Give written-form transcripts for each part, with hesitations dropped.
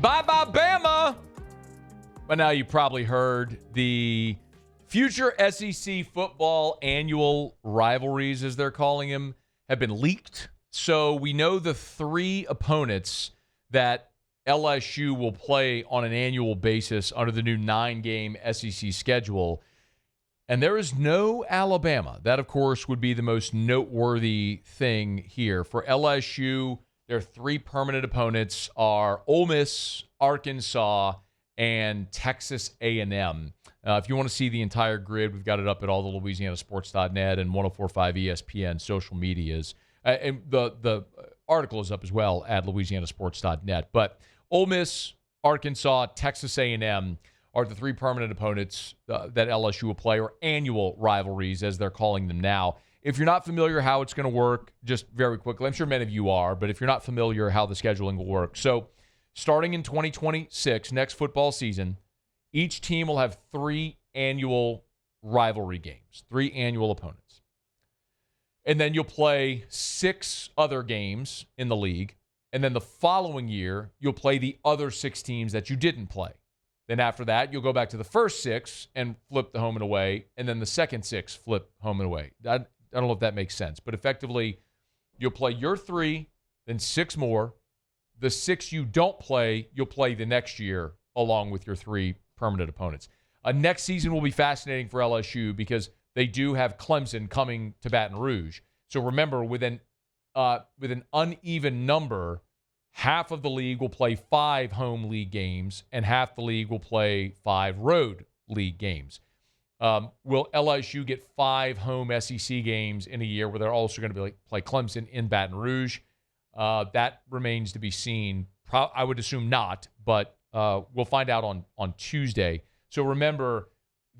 Bye-bye, Bama! But now you probably heard the future SEC football annual rivalries, as they're calling them, have been leaked. So we know the three opponents that LSU will play on an annual basis under the new 9-game SEC schedule. And there is no Alabama. That, of course, would be the most noteworthy thing here. For LSU, their three permanent opponents are Ole Miss, Arkansas, and Texas A&M. If you want to see the entire grid, we've got it up at all the LouisianaSports.net and 104.5 ESPN social medias. And the article is up as well at LouisianaSports.net. But Ole Miss, Arkansas, Texas A&M are the three permanent opponents that LSU will play, or annual rivalries, as they're calling them now. If you're not familiar how it's going to work, just very quickly, I'm sure many of you are, but if you're not familiar how the scheduling will work. So starting in 2026, next football season, each team will have three annual rivalry games, three annual opponents. And then you'll play 6 other games in the league. And then the following year, you'll play the other 6 teams that you didn't play. Then after that, you'll go back to the first 6 and flip the home and away. And then the second 6 flip home and away. I don't know if that makes sense. But effectively, you'll play your 3, then 6 more. The 6 you don't play, you'll play the next year along with your 3 permanent opponents. Next season will be fascinating for LSU because they do have Clemson coming to Baton Rouge. So remember, with an uneven number, half of the league will play 5 home league games, and half the league will play 5 road league games. Will LSU get 5 home SEC games in a year where they're also going to play Clemson in Baton Rouge? That remains to be seen. I would assume not, but we'll find out on Tuesday. So remember,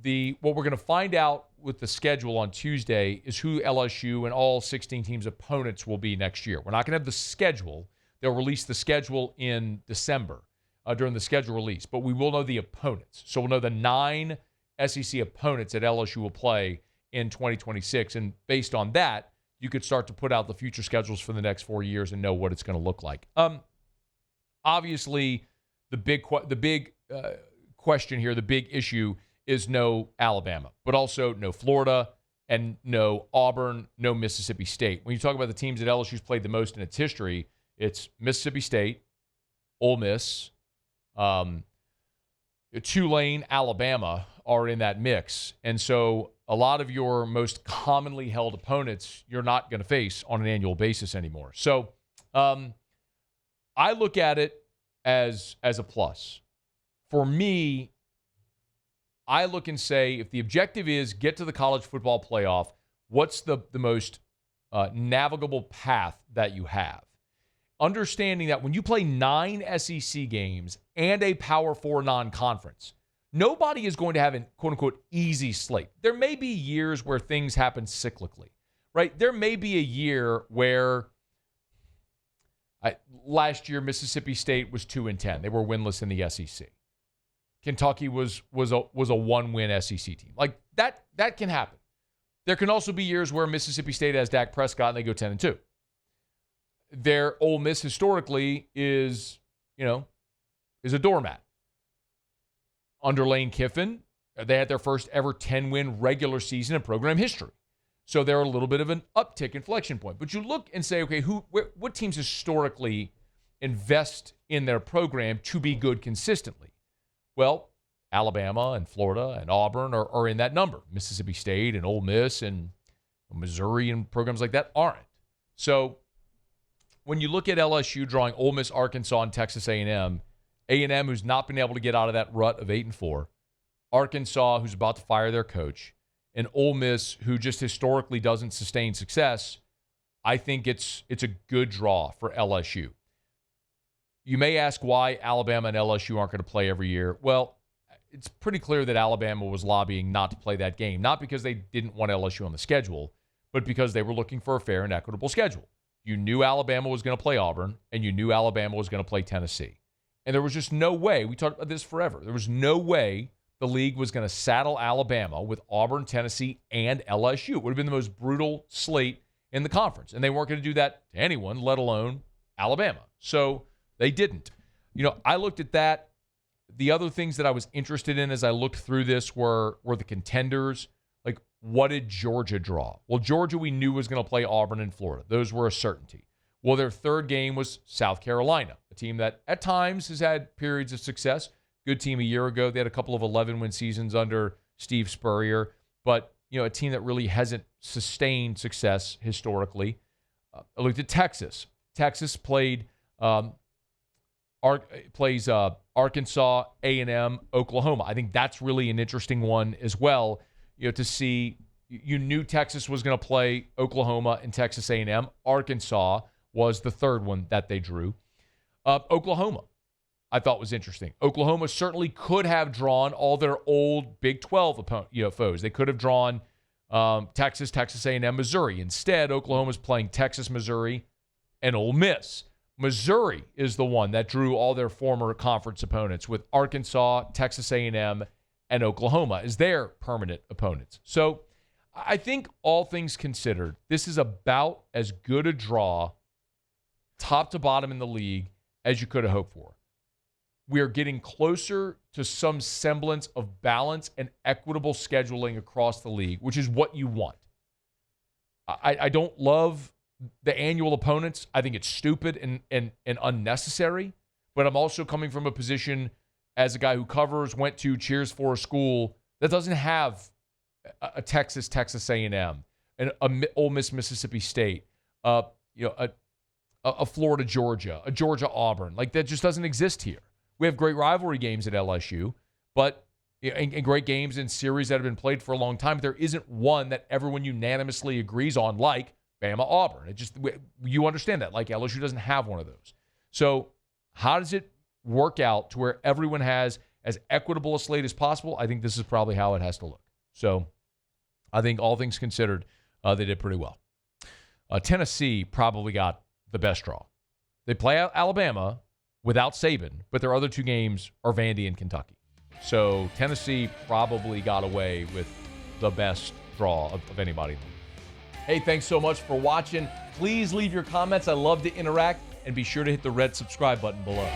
what we're going to find out with the schedule on Tuesday is who LSU and all 16 teams' opponents will be next year. We're not going to have the schedule. They'll release the schedule in December during the schedule release, but we will know the opponents. So we'll know the 9 SEC opponents that LSU will play in 2026, and based on that, you could start to put out the future schedules for the next 4 years and know what it's going to look like. Obviously, the big question here, the big issue is no Alabama, but also no Florida and no Auburn, no Mississippi State. When you talk about the teams that LSU's played the most in its history, it's Mississippi State, Ole Miss, Tulane, Alabama are in that mix. And so a lot of your most commonly held opponents you're not going to face on an annual basis anymore. So I look at it as a plus. For me, I look and say, if the objective is get to the college football playoff, what's the most navigable path that you have? Understanding that when you play 9 SEC games and a Power 4 non-conference, nobody is going to have an quote-unquote easy slate. There may be years where things happen cyclically, right? There may be a year where last year Mississippi State was 2-10. They were winless in the SEC. Kentucky was a 1-win SEC team. Like that can happen. There can also be years where Mississippi State has Dak Prescott and they go 10-2. Their Ole Miss historically is a doormat. Under Lane Kiffin, they had their first ever 10-win regular season in program history. So they're a little bit of an uptick inflection point. But you look and say, okay, what teams historically invest in their program to be good consistently? Well, Alabama and Florida and Auburn are in that number. Mississippi State and Ole Miss and Missouri and programs like that aren't. So when you look at LSU drawing Ole Miss, Arkansas, and Texas A&M, who's not been able to get out of that rut of 8-4, Arkansas, who's about to fire their coach, and Ole Miss, who just historically doesn't sustain success, I think it's a good draw for LSU. You may ask why Alabama and LSU aren't going to play every year. Well, it's pretty clear that Alabama was lobbying not to play that game, not because they didn't want LSU on the schedule, but because they were looking for a fair and equitable schedule. You knew Alabama was going to play Auburn, and you knew Alabama was going to play Tennessee. And there was just no way, we talked about this forever, there was no way the league was going to saddle Alabama with Auburn, Tennessee, and LSU. It would have been the most brutal slate in the conference. And they weren't going to do that to anyone, let alone Alabama. So they didn't. I looked at that. The other things that I was interested in as I looked through this were the contenders. Like, what did Georgia draw? Well, Georgia we knew was going to play Auburn and Florida. Those were a certainty. Well, their third game was South Carolina, a team that at times has had periods of success. Good team a year ago. They had a couple of 11-win seasons under Steve Spurrier, but a team that really hasn't sustained success historically. I looked at Texas. Texas plays Arkansas, A&M, Oklahoma. I think that's really an interesting one as well. To see, you knew Texas was going to play Oklahoma and Texas A&M. Arkansas was the third one that they drew. Oklahoma, I thought was interesting. Oklahoma certainly could have drawn all their old Big 12 foes. They could have drawn Texas, Texas A&M, Missouri. Instead, Oklahoma's playing Texas, Missouri, and Ole Miss. Missouri is the one that drew all their former conference opponents, with Arkansas, Texas A&M, and Oklahoma as their permanent opponents. So I think all things considered, this is about as good a draw, top to bottom in the league, as you could have hoped for. We are getting closer to some semblance of balance and equitable scheduling across the league, which is what you want. I don't love the annual opponents. I think it's stupid and unnecessary, but I'm also coming from a position as a guy who covers, went to, cheers for a school that doesn't have a Texas A&M, and a Ole Miss, Mississippi State, a Florida, Georgia, a Georgia, Auburn. Like, that just doesn't exist here. We have great rivalry games at LSU, but and great games in series that have been played for a long time. But there isn't one that everyone unanimously agrees on, like Bama, Auburn. You understand that. Like, LSU doesn't have one of those. So how does it work out to where everyone has as equitable a slate as possible? I think this is probably how it has to look. So I think all things considered, they did pretty well. Tennessee probably got the best draw. They play Alabama without Saban, but their other two games are Vandy and Kentucky. So Tennessee probably got away with the best draw of anybody. Hey, thanks so much for watching. Please leave your comments. I love to interact, and be sure to hit the red subscribe button below.